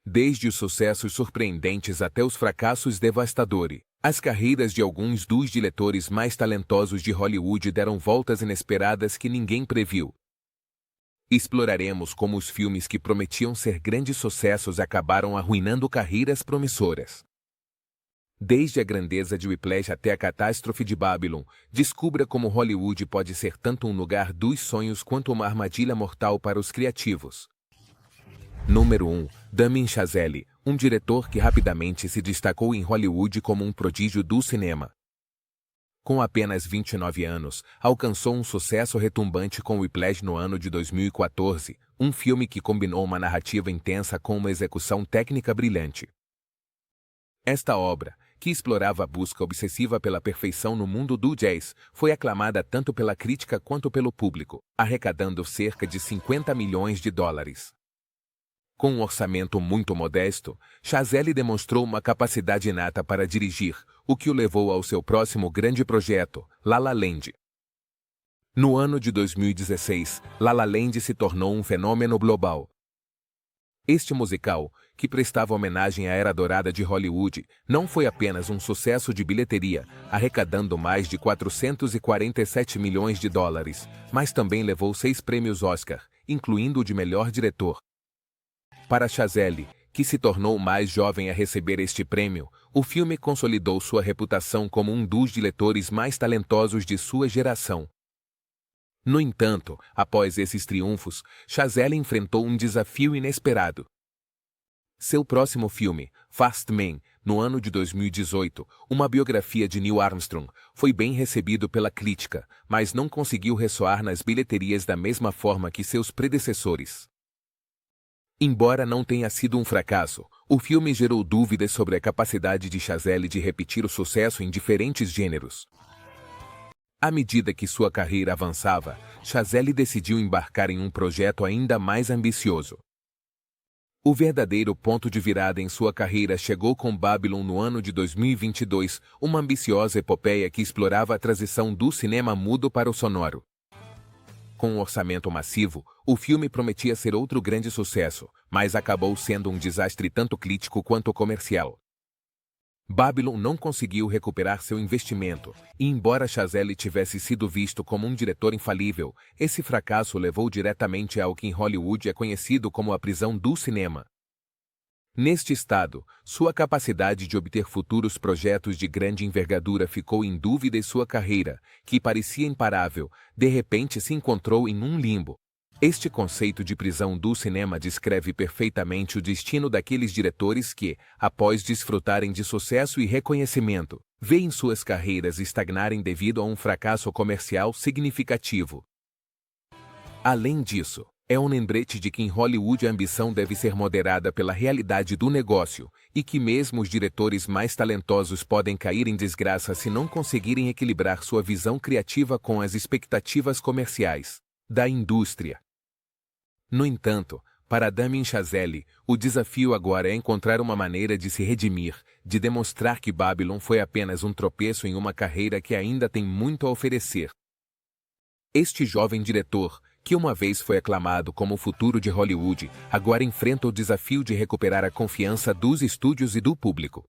Desde os sucessos surpreendentes até os fracassos devastadores, as carreiras de alguns dos diretores mais talentosos de Hollywood deram voltas inesperadas que ninguém previu. Exploraremos como os filmes que prometiam ser grandes sucessos acabaram arruinando carreiras promissoras. Desde a grandeza de Whiplash até a catástrofe de Babylon, descubra como Hollywood pode ser tanto um lugar dos sonhos quanto uma armadilha mortal para os criativos. Número 1. Damien Chazelle, um diretor que rapidamente se destacou em Hollywood como um prodígio do cinema. Com apenas 29 anos, alcançou um sucesso retumbante com Whiplash no ano de 2014, um filme que combinou uma narrativa intensa com uma execução técnica brilhante. Esta obra, que explorava a busca obsessiva pela perfeição no mundo do jazz, foi aclamada tanto pela crítica quanto pelo público, arrecadando cerca de 50 milhões de dólares. Com um orçamento muito modesto, Chazelle demonstrou uma capacidade inata para dirigir, o que o levou ao seu próximo grande projeto, La La Land. No ano de 2016, La La Land se tornou um fenômeno global. Este musical, que prestava homenagem à era dourada de Hollywood, não foi apenas um sucesso de bilheteria, arrecadando mais de 447 milhões de dólares, mas também levou 6 prêmios Oscar, incluindo o de melhor diretor. Para Chazelle, que se tornou o mais jovem a receber este prêmio, o filme consolidou sua reputação como um dos diretores mais talentosos de sua geração. No entanto, após esses triunfos, Chazelle enfrentou um desafio inesperado. Seu próximo filme, Fast Man, no ano de 2018, uma biografia de Neil Armstrong, foi bem recebido pela crítica, mas não conseguiu ressoar nas bilheterias da mesma forma que seus predecessores. Embora não tenha sido um fracasso, o filme gerou dúvidas sobre a capacidade de Chazelle de repetir o sucesso em diferentes gêneros. À medida que sua carreira avançava, Chazelle decidiu embarcar em um projeto ainda mais ambicioso. O verdadeiro ponto de virada em sua carreira chegou com Babylon no ano de 2022, uma ambiciosa epopeia que explorava a transição do cinema mudo para o sonoro. Com um orçamento massivo, o filme prometia ser outro grande sucesso, mas acabou sendo um desastre tanto crítico quanto comercial. Babylon não conseguiu recuperar seu investimento, e embora Chazelle tivesse sido visto como um diretor infalível, esse fracasso levou diretamente ao que em Hollywood é conhecido como a prisão do cinema. Neste estado, sua capacidade de obter futuros projetos de grande envergadura ficou em dúvida e sua carreira, que parecia imparável, de repente se encontrou em um limbo. Este conceito de prisão do cinema descreve perfeitamente o destino daqueles diretores que, após desfrutarem de sucesso e reconhecimento, veem suas carreiras estagnarem devido a um fracasso comercial significativo. Além disso, é um lembrete de que em Hollywood a ambição deve ser moderada pela realidade do negócio, e que mesmo os diretores mais talentosos podem cair em desgraça se não conseguirem equilibrar sua visão criativa com as expectativas comerciais da indústria. No entanto, para Damien Chazelle, o desafio agora é encontrar uma maneira de se redimir, de demonstrar que Babylon foi apenas um tropeço em uma carreira que ainda tem muito a oferecer. Este jovem diretor, que uma vez foi aclamado como o futuro de Hollywood, agora enfrenta o desafio de recuperar a confiança dos estúdios e do público.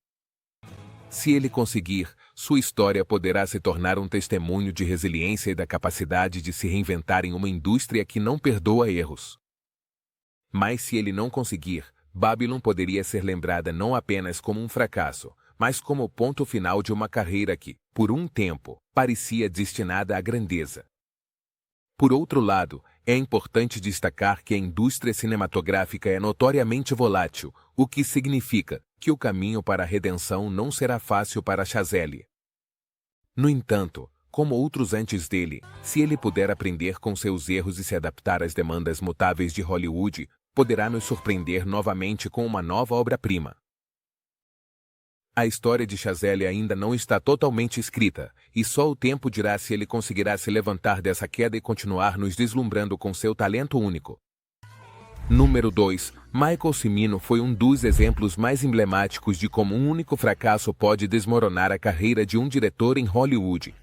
Se ele conseguir, sua história poderá se tornar um testemunho de resiliência e da capacidade de se reinventar em uma indústria que não perdoa erros. Mas se ele não conseguir, Babylon poderia ser lembrada não apenas como um fracasso, mas como o ponto final de uma carreira que, por um tempo, parecia destinada à grandeza. Por outro lado, é importante destacar que a indústria cinematográfica é notoriamente volátil, o que significa que o caminho para a redenção não será fácil para Chazelle. No entanto, como outros antes dele, se ele puder aprender com seus erros e se adaptar às demandas mutáveis de Hollywood, poderá nos surpreender novamente com uma nova obra-prima. A história de Chazelle ainda não está totalmente escrita, e só o tempo dirá se ele conseguirá se levantar dessa queda e continuar nos deslumbrando com seu talento único. Número 2. Michael Cimino foi um dos exemplos mais emblemáticos de como um único fracasso pode desmoronar a carreira de um diretor em Hollywood.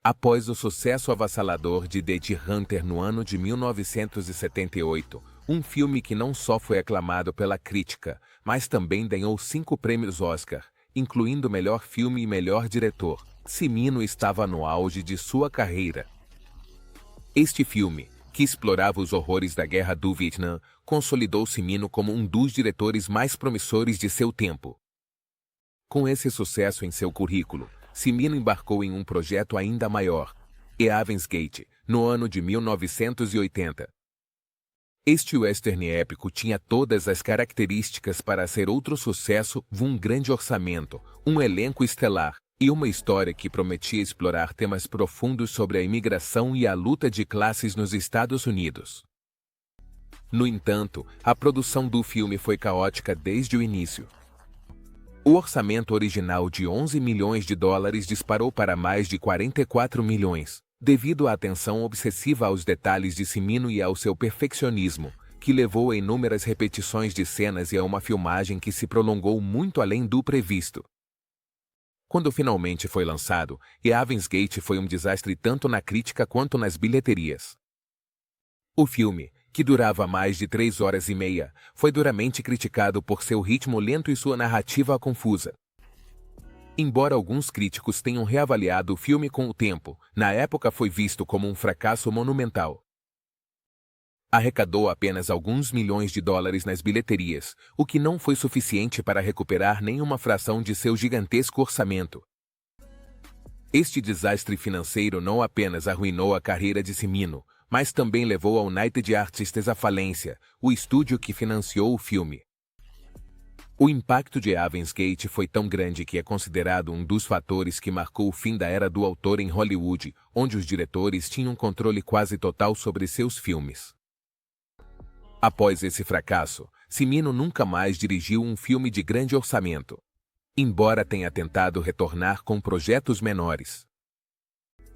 Após o sucesso avassalador de The Hunter no ano de 1978, um filme que não só foi aclamado pela crítica, mas também ganhou 5 prêmios Oscar, incluindo melhor filme e melhor diretor. Cimino estava no auge de sua carreira. Este filme, que explorava os horrores da Guerra do Vietnã, consolidou Cimino como um dos diretores mais promissores de seu tempo. Com esse sucesso em seu currículo, Cimino embarcou em um projeto ainda maior, Heaven's Gate, no ano de 1980. Este western épico tinha todas as características para ser outro sucesso, um grande orçamento, um elenco estelar, e uma história que prometia explorar temas profundos sobre a imigração e a luta de classes nos Estados Unidos. No entanto, a produção do filme foi caótica desde o início. O orçamento original de 11 milhões de dólares disparou para mais de 44 milhões, devido à atenção obsessiva aos detalhes de Cimino e ao seu perfeccionismo, que levou a inúmeras repetições de cenas e a uma filmagem que se prolongou muito além do previsto. Quando finalmente foi lançado, Heaven's Gate foi um desastre tanto na crítica quanto nas bilheterias. O filme, que durava mais de 3 horas e meia, foi duramente criticado por seu ritmo lento e sua narrativa confusa. Embora alguns críticos tenham reavaliado o filme com o tempo, na época foi visto como um fracasso monumental. Arrecadou apenas alguns milhões de dólares nas bilheterias, o que não foi suficiente para recuperar nenhuma fração de seu gigantesco orçamento. Este desastre financeiro não apenas arruinou a carreira de Cimino, mas também levou a United Artists à falência, o estúdio que financiou o filme. O impacto de Heaven's Gate foi tão grande que é considerado um dos fatores que marcou o fim da era do autor em Hollywood, onde os diretores tinham controle quase total sobre seus filmes. Após esse fracasso, Cimino nunca mais dirigiu um filme de grande orçamento, embora tenha tentado retornar com projetos menores.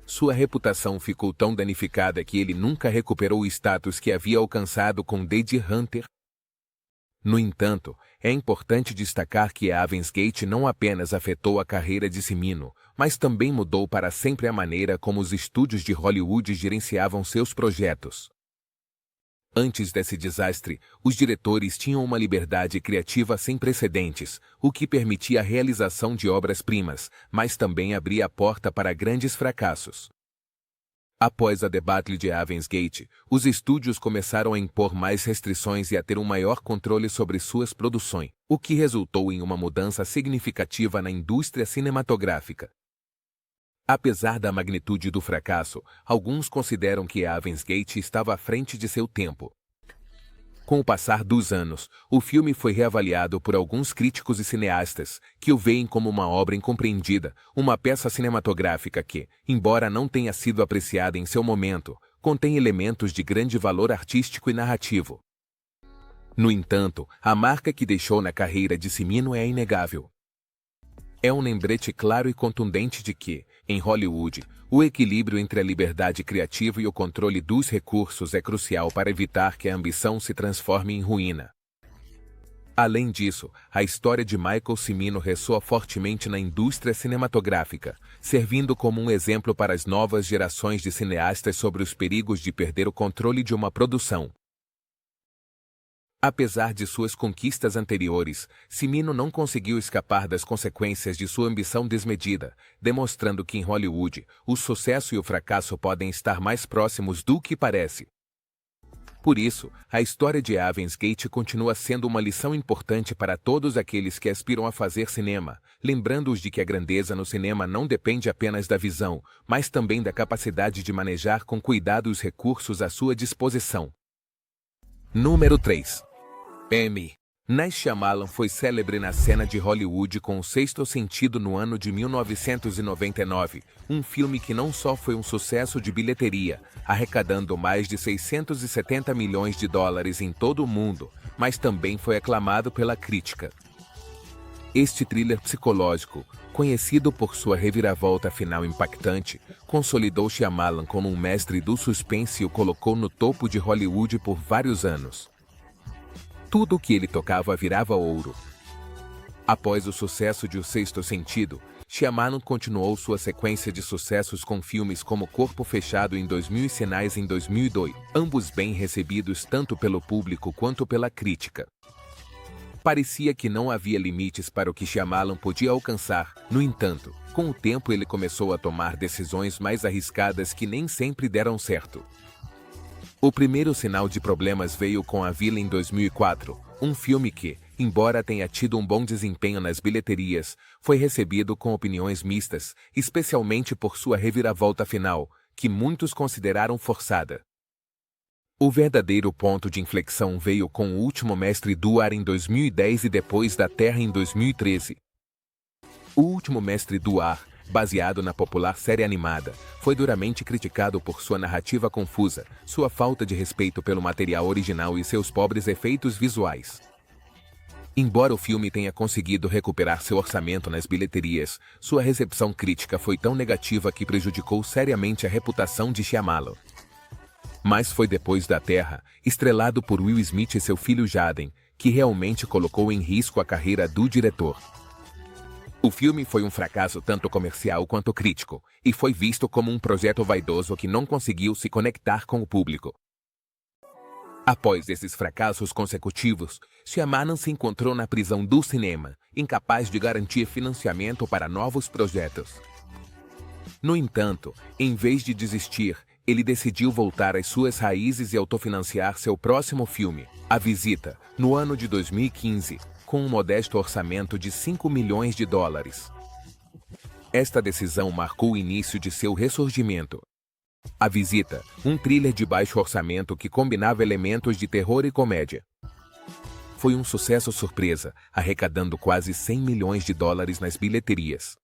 Sua reputação ficou tão danificada que ele nunca recuperou o status que havia alcançado com Dead Hunter. No entanto, é importante destacar que Heaven's Gate não apenas afetou a carreira de Cimino, mas também mudou para sempre a maneira como os estúdios de Hollywood gerenciavam seus projetos. Antes desse desastre, os diretores tinham uma liberdade criativa sem precedentes, o que permitia a realização de obras-primas, mas também abria a porta para grandes fracassos. Após a debacle de Heaven's Gate, os estúdios começaram a impor mais restrições e a ter um maior controle sobre suas produções, o que resultou em uma mudança significativa na indústria cinematográfica. Apesar da magnitude do fracasso, alguns consideram que Heaven's Gate estava à frente de seu tempo. Com o passar dos anos, o filme foi reavaliado por alguns críticos e cineastas, que o veem como uma obra incompreendida, uma peça cinematográfica que, embora não tenha sido apreciada em seu momento, contém elementos de grande valor artístico e narrativo. No entanto, a marca que deixou na carreira de Cimino é inegável. É um lembrete claro e contundente de que, em Hollywood, o equilíbrio entre a liberdade criativa e o controle dos recursos é crucial para evitar que a ambição se transforme em ruína. Além disso, a história de Michael Cimino ressoa fortemente na indústria cinematográfica, servindo como um exemplo para as novas gerações de cineastas sobre os perigos de perder o controle de uma produção. Apesar de suas conquistas anteriores, Cimino não conseguiu escapar das consequências de sua ambição desmedida, demonstrando que em Hollywood, o sucesso e o fracasso podem estar mais próximos do que parece. Por isso, a história de Heaven's Gate continua sendo uma lição importante para todos aqueles que aspiram a fazer cinema, lembrando-os de que a grandeza no cinema não depende apenas da visão, mas também da capacidade de manejar com cuidado os recursos à sua disposição. Número 3. M. Night Shyamalan foi célebre na cena de Hollywood com O Sexto Sentido no ano de 1999, um filme que não só foi um sucesso de bilheteria, arrecadando mais de 670 milhões de dólares em todo o mundo, mas também foi aclamado pela crítica. Este thriller psicológico, conhecido por sua reviravolta final impactante, consolidou Shyamalan como um mestre do suspense e o colocou no topo de Hollywood por vários anos. Tudo o que ele tocava virava ouro. Após o sucesso de O Sexto Sentido, Shyamalan continuou sua sequência de sucessos com filmes como Corpo Fechado em 2000 e Sinais em 2002, ambos bem recebidos tanto pelo público quanto pela crítica. Parecia que não havia limites para o que Shyamalan podia alcançar. No entanto, com o tempo ele começou a tomar decisões mais arriscadas que nem sempre deram certo. O primeiro sinal de problemas veio com A Vila em 2004, um filme que, embora tenha tido um bom desempenho nas bilheterias, foi recebido com opiniões mistas, especialmente por sua reviravolta final, que muitos consideraram forçada. O verdadeiro ponto de inflexão veio com O Último Mestre do Ar em 2010 e Depois da Terra em 2013. O Último Mestre do Ar, baseado na popular série animada, foi duramente criticado por sua narrativa confusa, sua falta de respeito pelo material original e seus pobres efeitos visuais. Embora o filme tenha conseguido recuperar seu orçamento nas bilheterias, sua recepção crítica foi tão negativa que prejudicou seriamente a reputação de Shyamalan. Mas foi Depois da Terra, estrelado por Will Smith e seu filho Jaden, que realmente colocou em risco a carreira do diretor. O filme foi um fracasso tanto comercial quanto crítico, e foi visto como um projeto vaidoso que não conseguiu se conectar com o público. Após esses fracassos consecutivos, Shyamalan se encontrou na prisão do cinema, incapaz de garantir financiamento para novos projetos. No entanto, em vez de desistir, ele decidiu voltar às suas raízes e autofinanciar seu próximo filme, A Visita, no ano de 2015, com um modesto orçamento de $5 milhões. Esta decisão marcou o início de seu ressurgimento. A Visita, um thriller de baixo orçamento que combinava elementos de terror e comédia. Foi um sucesso surpresa, arrecadando quase $100 milhões nas bilheterias.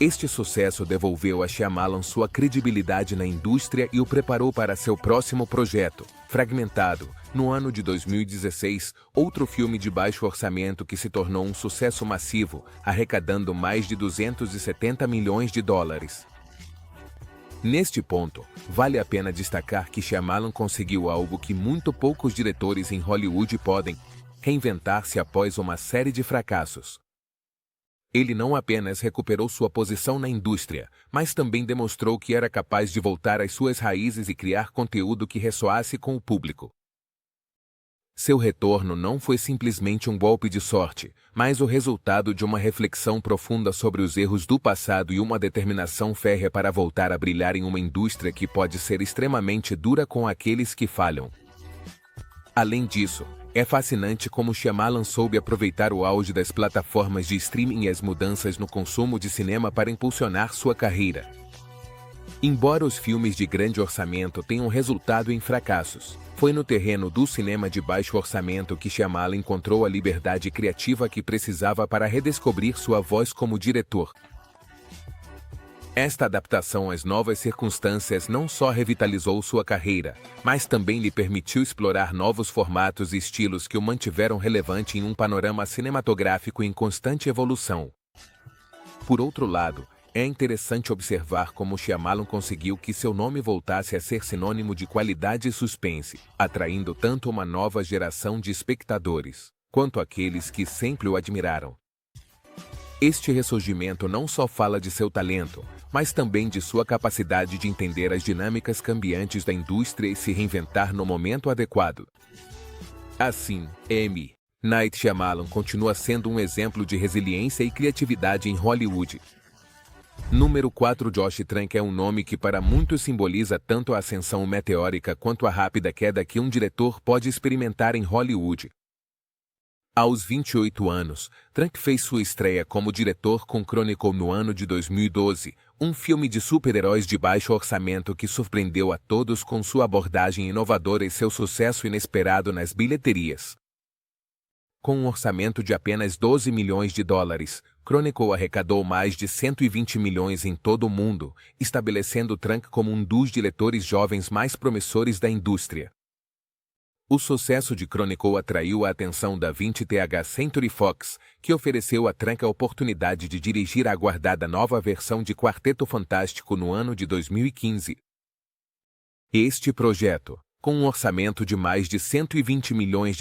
Este sucesso devolveu a Shyamalan sua credibilidade na indústria e o preparou para seu próximo projeto, Fragmentado, no ano de 2016, outro filme de baixo orçamento que se tornou um sucesso massivo, arrecadando mais de $270 milhões. Neste ponto, vale a pena destacar que Shyamalan conseguiu algo que muito poucos diretores em Hollywood podem: reinventar-se após uma série de fracassos. Ele não apenas recuperou sua posição na indústria, mas também demonstrou que era capaz de voltar às suas raízes e criar conteúdo que ressoasse com o público. Seu retorno não foi simplesmente um golpe de sorte, mas o resultado de uma reflexão profunda sobre os erros do passado e uma determinação férrea para voltar a brilhar em uma indústria que pode ser extremamente dura com aqueles que falham. Além disso, é fascinante como Shyamalan soube aproveitar o auge das plataformas de streaming e as mudanças no consumo de cinema para impulsionar sua carreira. Embora os filmes de grande orçamento tenham resultado em fracassos, foi no terreno do cinema de baixo orçamento que Shyamalan encontrou a liberdade criativa que precisava para redescobrir sua voz como diretor. Esta adaptação às novas circunstâncias não só revitalizou sua carreira, mas também lhe permitiu explorar novos formatos e estilos que o mantiveram relevante em um panorama cinematográfico em constante evolução. Por outro lado, é interessante observar como Shyamalan conseguiu que seu nome voltasse a ser sinônimo de qualidade e suspense, atraindo tanto uma nova geração de espectadores, quanto aqueles que sempre o admiraram. Este ressurgimento não só fala de seu talento, mas também de sua capacidade de entender as dinâmicas cambiantes da indústria e se reinventar no momento adequado. Assim, M. Night Shyamalan continua sendo um exemplo de resiliência e criatividade em Hollywood. Número 4. Josh Trank é um nome que para muitos simboliza tanto a ascensão meteórica quanto a rápida queda que um diretor pode experimentar em Hollywood. Aos 28 anos, Trank fez sua estreia como diretor com Chronicle no ano de 2012, um filme de super-heróis de baixo orçamento que surpreendeu a todos com sua abordagem inovadora e seu sucesso inesperado nas bilheterias. Com um orçamento de apenas $12 milhões, Chronicle arrecadou mais de 120 milhões em todo o mundo, estabelecendo Trank como um dos diretores jovens mais promissores da indústria. O sucesso de Chronicle atraiu a atenção da 20th Century Fox, que ofereceu a Trank a oportunidade de dirigir a aguardada nova versão de Quarteto Fantástico no ano de 2015. Este projeto, com um orçamento de mais de 120 milhões,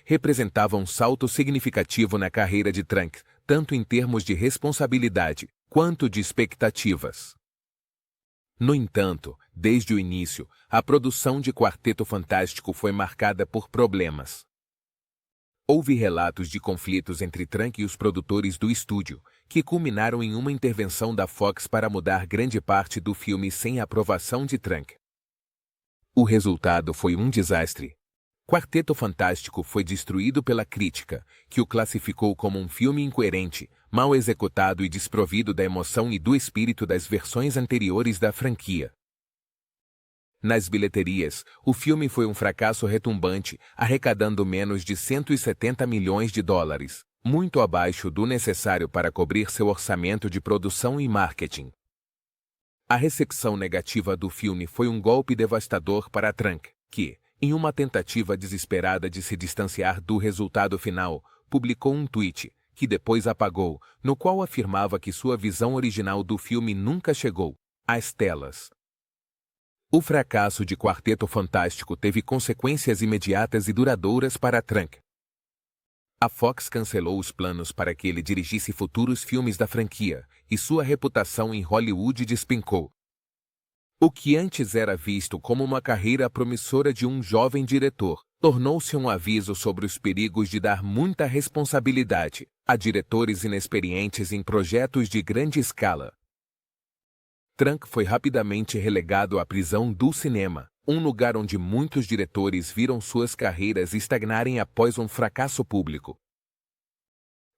representava um salto significativo na carreira de Trank, tanto em termos de responsabilidade, quanto de expectativas. No entanto, desde o início, a produção de Quarteto Fantástico foi marcada por problemas. Houve relatos de conflitos entre Trank e os produtores do estúdio, que culminaram em uma intervenção da Fox para mudar grande parte do filme sem a aprovação de Trank. O resultado foi um desastre. Quarteto Fantástico foi destruído pela crítica, que o classificou como um filme incoerente, mal executado e desprovido da emoção e do espírito das versões anteriores da franquia. Nas bilheterias, o filme foi um fracasso retumbante, arrecadando menos de 170 milhões de dólares, muito abaixo do necessário para cobrir seu orçamento de produção e marketing. A recepção negativa do filme foi um golpe devastador para Trank, que, em uma tentativa desesperada de se distanciar do resultado final, publicou um tweet, que depois apagou, no qual afirmava que sua visão original do filme nunca chegou às telas. O fracasso de Quarteto Fantástico teve consequências imediatas e duradouras para Trank. A Fox cancelou os planos para que ele dirigisse futuros filmes da franquia, e sua reputação em Hollywood despencou. O que antes era visto como uma carreira promissora de um jovem diretor, tornou-se um aviso sobre os perigos de dar muita responsabilidade a diretores inexperientes em projetos de grande escala. Trank foi rapidamente relegado à prisão do cinema, um lugar onde muitos diretores viram suas carreiras estagnarem após um fracasso público.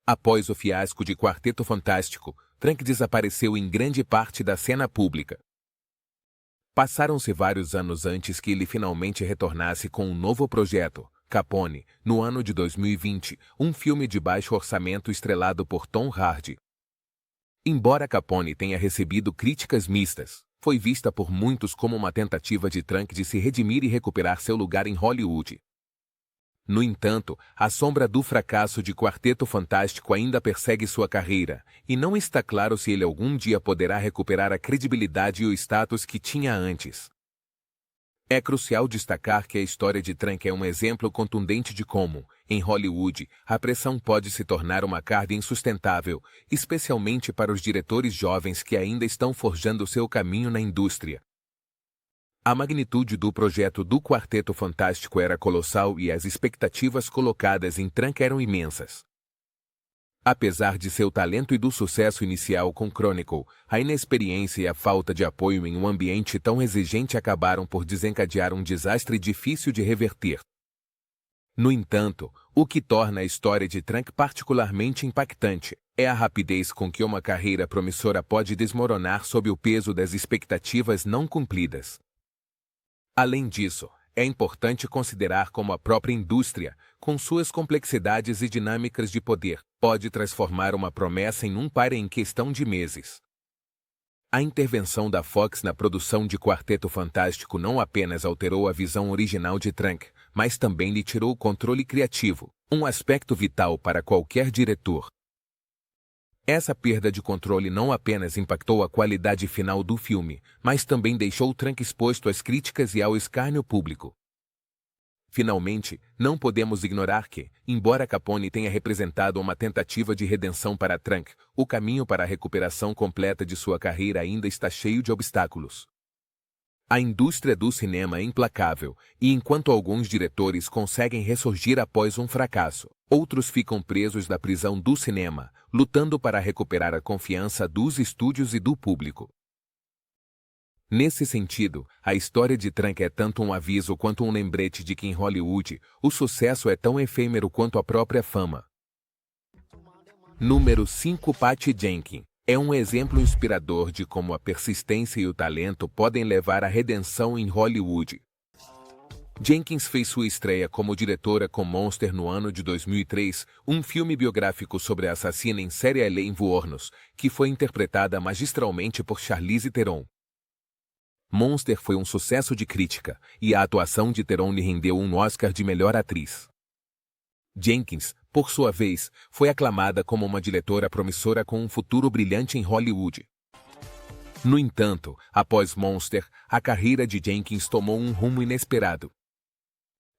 Após o fiasco de Quarteto Fantástico, Trank desapareceu em grande parte da cena pública. Passaram-se vários anos antes que ele finalmente retornasse com um novo projeto, Capone, no ano de 2020, um filme de baixo orçamento estrelado por Tom Hardy. Embora Capone tenha recebido críticas mistas, foi vista por muitos como uma tentativa de Trank de se redimir e recuperar seu lugar em Hollywood. No entanto, a sombra do fracasso de Quarteto Fantástico ainda persegue sua carreira, e não está claro se ele algum dia poderá recuperar a credibilidade e o status que tinha antes. É crucial destacar que a história de Trank é um exemplo contundente de como, em Hollywood, a pressão pode se tornar uma carga insustentável, especialmente para os diretores jovens que ainda estão forjando seu caminho na indústria. A magnitude do projeto do Quarteto Fantástico era colossal e as expectativas colocadas em Trank eram imensas. Apesar de seu talento e do sucesso inicial com Chronicle, a inexperiência e a falta de apoio em um ambiente tão exigente acabaram por desencadear um desastre difícil de reverter. No entanto, o que torna a história de Trank particularmente impactante é a rapidez com que uma carreira promissora pode desmoronar sob o peso das expectativas não cumpridas. Além disso, é importante considerar como a própria indústria, com suas complexidades e dinâmicas de poder, pode transformar uma promessa em um páreo em questão de meses. A intervenção da Fox na produção de Quarteto Fantástico não apenas alterou a visão original de Trank, mas também lhe tirou o controle criativo, um aspecto vital para qualquer diretor. Essa perda de controle não apenas impactou a qualidade final do filme, mas também deixou Trank exposto às críticas e ao escárnio público. Finalmente, não podemos ignorar que, embora Capone tenha representado uma tentativa de redenção para Trank, o caminho para a recuperação completa de sua carreira ainda está cheio de obstáculos. A indústria do cinema é implacável, e enquanto alguns diretores conseguem ressurgir após um fracasso, outros ficam presos na prisão do cinema, lutando para recuperar a confiança dos estúdios e do público. Nesse sentido, a história de Trank é tanto um aviso quanto um lembrete de que em Hollywood, o sucesso é tão efêmero quanto a própria fama. Número 5. Patty Jenkins é um exemplo inspirador de como a persistência e o talento podem levar à redenção em Hollywood. Jenkins fez sua estreia como diretora com Monster no ano de 2003, um filme biográfico sobre a assassina em série Elaine Wuornos, que foi interpretada magistralmente por Charlize Theron. Monster foi um sucesso de crítica, e a atuação de Theron lhe rendeu um Oscar de melhor atriz. Jenkins, por sua vez, foi aclamada como uma diretora promissora com um futuro brilhante em Hollywood. No entanto, após Monster, a carreira de Jenkins tomou um rumo inesperado.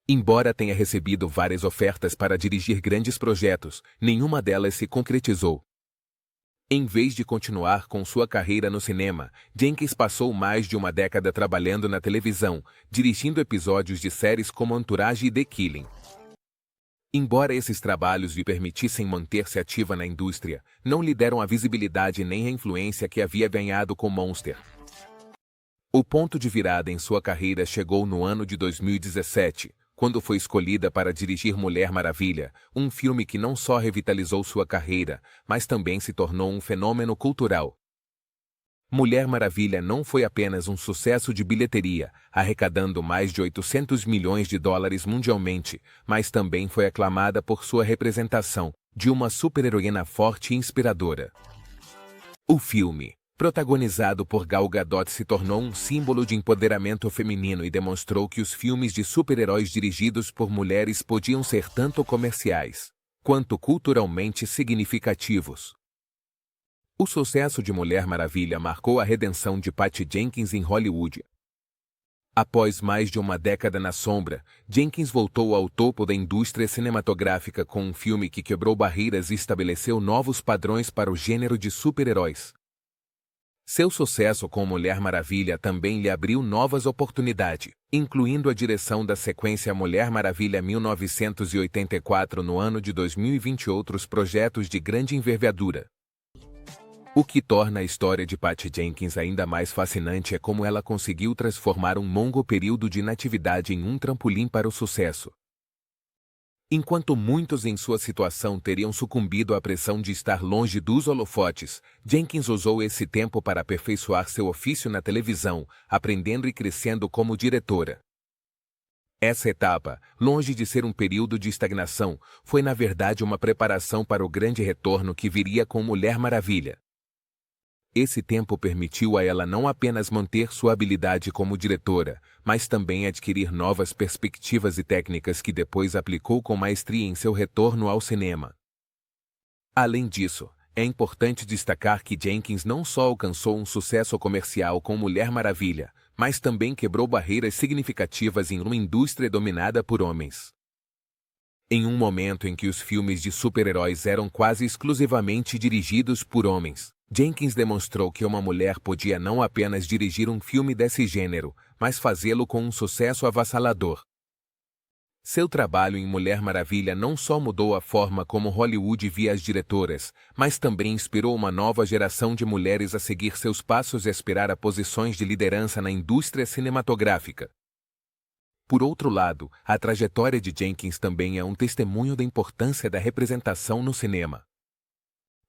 Embora tenha recebido várias ofertas para dirigir grandes projetos, nenhuma delas se concretizou. Em vez de continuar com sua carreira no cinema, Jenkins passou mais de uma década trabalhando na televisão, dirigindo episódios de séries como Entourage e The Killing. Embora esses trabalhos lhe permitissem manter-se ativa na indústria, não lhe deram a visibilidade nem a influência que havia ganhado com Monster. O ponto de virada em sua carreira chegou no ano de 2017, quando foi escolhida para dirigir Mulher Maravilha, um filme que não só revitalizou sua carreira, mas também se tornou um fenômeno cultural. Mulher Maravilha não foi apenas um sucesso de bilheteria, arrecadando mais de 800 milhões de dólares mundialmente, mas também foi aclamada por sua representação de uma super-heroína forte e inspiradora. O filme, protagonizado por Gal Gadot, se tornou um símbolo de empoderamento feminino e demonstrou que os filmes de super-heróis dirigidos por mulheres podiam ser tanto comerciais quanto culturalmente significativos. O sucesso de Mulher Maravilha marcou a redenção de Patty Jenkins em Hollywood. Após mais de uma década na sombra, Jenkins voltou ao topo da indústria cinematográfica com um filme que quebrou barreiras e estabeleceu novos padrões para o gênero de super-heróis. Seu sucesso com Mulher Maravilha também lhe abriu novas oportunidades, incluindo a direção da sequência Mulher Maravilha 1984 no ano de 2020 e outros projetos de grande envergadura. O que torna a história de Patty Jenkins ainda mais fascinante é como ela conseguiu transformar um longo período de inatividade em um trampolim para o sucesso. Enquanto muitos em sua situação teriam sucumbido à pressão de estar longe dos holofotes, Jenkins usou esse tempo para aperfeiçoar seu ofício na televisão, aprendendo e crescendo como diretora. Essa etapa, longe de ser um período de estagnação, foi na verdade uma preparação para o grande retorno que viria com Mulher Maravilha. Esse tempo permitiu a ela não apenas manter sua habilidade como diretora, mas também adquirir novas perspectivas e técnicas que depois aplicou com maestria em seu retorno ao cinema. Além disso, é importante destacar que Jenkins não só alcançou um sucesso comercial com Mulher Maravilha, mas também quebrou barreiras significativas em uma indústria dominada por homens. Em um momento em que os filmes de super-heróis eram quase exclusivamente dirigidos por homens, Jenkins demonstrou que uma mulher podia não apenas dirigir um filme desse gênero, mas fazê-lo com um sucesso avassalador. Seu trabalho em Mulher Maravilha não só mudou a forma como Hollywood via as diretoras, mas também inspirou uma nova geração de mulheres a seguir seus passos e aspirar a posições de liderança na indústria cinematográfica. Por outro lado, a trajetória de Jenkins também é um testemunho da importância da representação no cinema.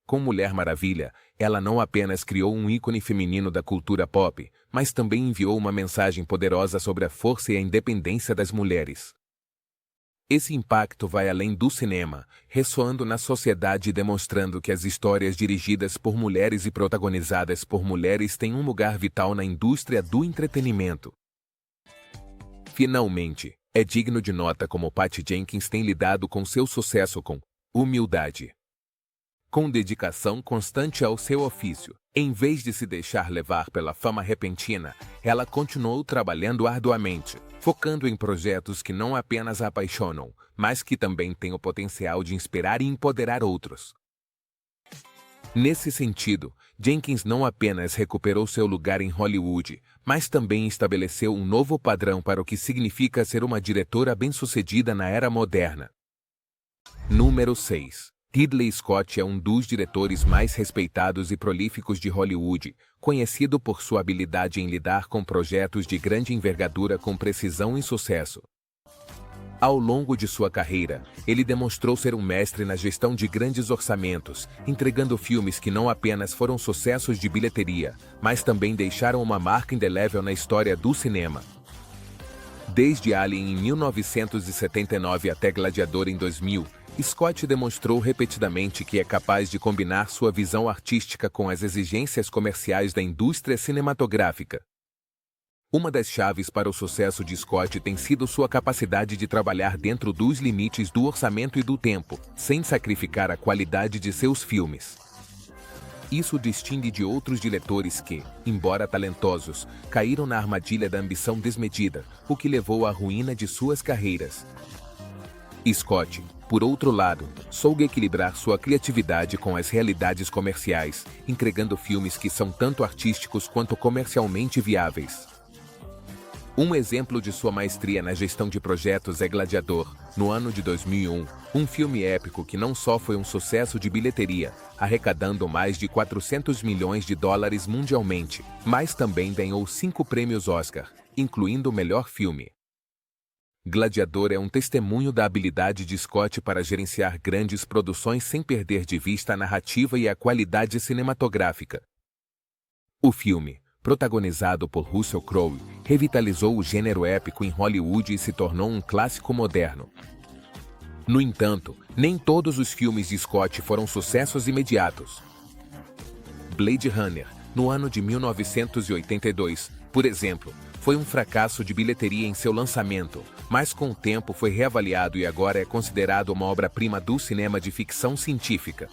Com Mulher Maravilha, ela não apenas criou um ícone feminino da cultura pop, mas também enviou uma mensagem poderosa sobre a força e a independência das mulheres. Esse impacto vai além do cinema, ressoando na sociedade e demonstrando que as histórias dirigidas por mulheres e protagonizadas por mulheres têm um lugar vital na indústria do entretenimento. Finalmente, é digno de nota como Patty Jenkins tem lidado com seu sucesso com humildade. Com dedicação constante ao seu ofício, em vez de se deixar levar pela fama repentina, ela continuou trabalhando arduamente, focando em projetos que não apenas a apaixonam, mas que também têm o potencial de inspirar e empoderar outros. Nesse sentido, Jenkins não apenas recuperou seu lugar em Hollywood, mas também estabeleceu um novo padrão para o que significa ser uma diretora bem-sucedida na era moderna. Número 6. Ridley Scott é um dos diretores mais respeitados e prolíficos de Hollywood, conhecido por sua habilidade em lidar com projetos de grande envergadura com precisão e sucesso. Ao longo de sua carreira, ele demonstrou ser um mestre na gestão de grandes orçamentos, entregando filmes que não apenas foram sucessos de bilheteria, mas também deixaram uma marca indelével na história do cinema. Desde Alien em 1979 até Gladiador em 2000, Scott demonstrou repetidamente que é capaz de combinar sua visão artística com as exigências comerciais da indústria cinematográfica. Uma das chaves para o sucesso de Scott tem sido sua capacidade de trabalhar dentro dos limites do orçamento e do tempo, sem sacrificar a qualidade de seus filmes. Isso o distingue de outros diretores que, embora talentosos, caíram na armadilha da ambição desmedida, o que levou à ruína de suas carreiras. Scott, por outro lado, soube equilibrar sua criatividade com as realidades comerciais, entregando filmes que são tanto artísticos quanto comercialmente viáveis. Um exemplo de sua maestria na gestão de projetos é Gladiador, no ano de 2001, um filme épico que não só foi um sucesso de bilheteria, arrecadando mais de 400 milhões de dólares mundialmente, mas também ganhou 5 prêmios Oscar, incluindo o melhor filme. Gladiador é um testemunho da habilidade de Scott para gerenciar grandes produções sem perder de vista a narrativa e a qualidade cinematográfica. O filme, protagonizado por Russell Crowe, revitalizou o gênero épico em Hollywood e se tornou um clássico moderno. No entanto, nem todos os filmes de Scott foram sucessos imediatos. Blade Runner, no ano de 1982, por exemplo, foi um fracasso de bilheteria em seu lançamento, mas com o tempo foi reavaliado e agora é considerado uma obra-prima do cinema de ficção científica.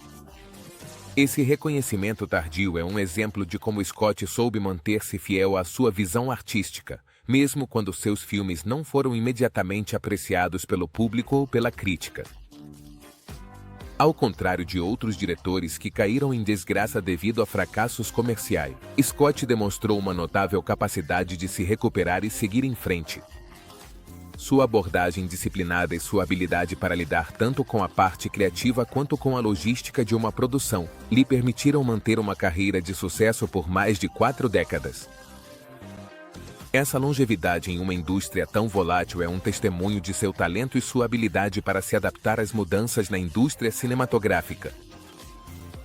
Esse reconhecimento tardio é um exemplo de como Scott soube manter-se fiel à sua visão artística, mesmo quando seus filmes não foram imediatamente apreciados pelo público ou pela crítica. Ao contrário de outros diretores que caíram em desgraça devido a fracassos comerciais, Scott demonstrou uma notável capacidade de se recuperar e seguir em frente. Sua abordagem disciplinada e sua habilidade para lidar tanto com a parte criativa quanto com a logística de uma produção lhe permitiram manter uma carreira de sucesso por mais de 4 décadas. Essa longevidade em uma indústria tão volátil é um testemunho de seu talento e sua habilidade para se adaptar às mudanças na indústria cinematográfica.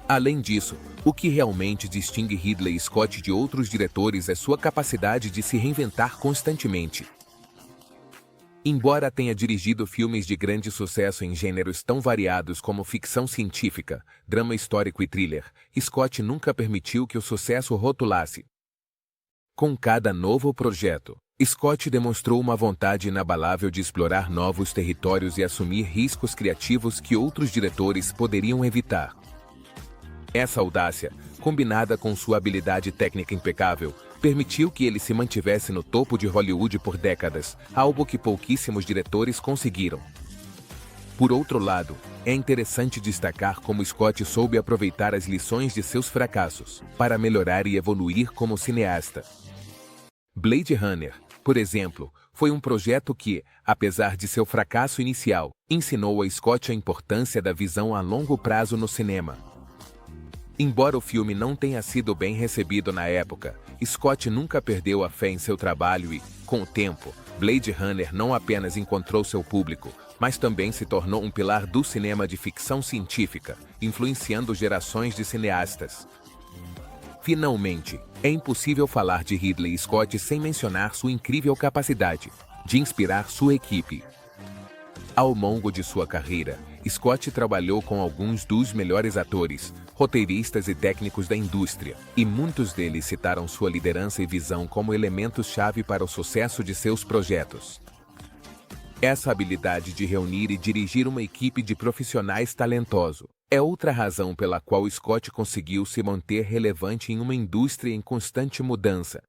Além disso, o que realmente distingue Ridley Scott de outros diretores é sua capacidade de se reinventar constantemente. Embora tenha dirigido filmes de grande sucesso em gêneros tão variados como ficção científica, drama histórico e thriller, Scott nunca permitiu que o sucesso o rotulasse. Com cada novo projeto, Scott demonstrou uma vontade inabalável de explorar novos territórios e assumir riscos criativos que outros diretores poderiam evitar. Essa audácia, combinada com sua habilidade técnica impecável, permitiu que ele se mantivesse no topo de Hollywood por décadas, algo que pouquíssimos diretores conseguiram. Por outro lado, é interessante destacar como Scott soube aproveitar as lições de seus fracassos para melhorar e evoluir como cineasta. Blade Runner, por exemplo, foi um projeto que, apesar de seu fracasso inicial, ensinou a Scott a importância da visão a longo prazo no cinema. Embora o filme não tenha sido bem recebido na época, Scott nunca perdeu a fé em seu trabalho e, com o tempo, Blade Runner não apenas encontrou seu público, mas também se tornou um pilar do cinema de ficção científica, influenciando gerações de cineastas. Finalmente, é impossível falar de Ridley Scott sem mencionar sua incrível capacidade de inspirar sua equipe. Ao longo de sua carreira, Scott trabalhou com alguns dos melhores atores, roteiristas e técnicos da indústria, e muitos deles citaram sua liderança e visão como elementos-chave para o sucesso de seus projetos. Essa habilidade de reunir e dirigir uma equipe de profissionais talentosos é outra razão pela qual Scott conseguiu se manter relevante em uma indústria em constante mudança.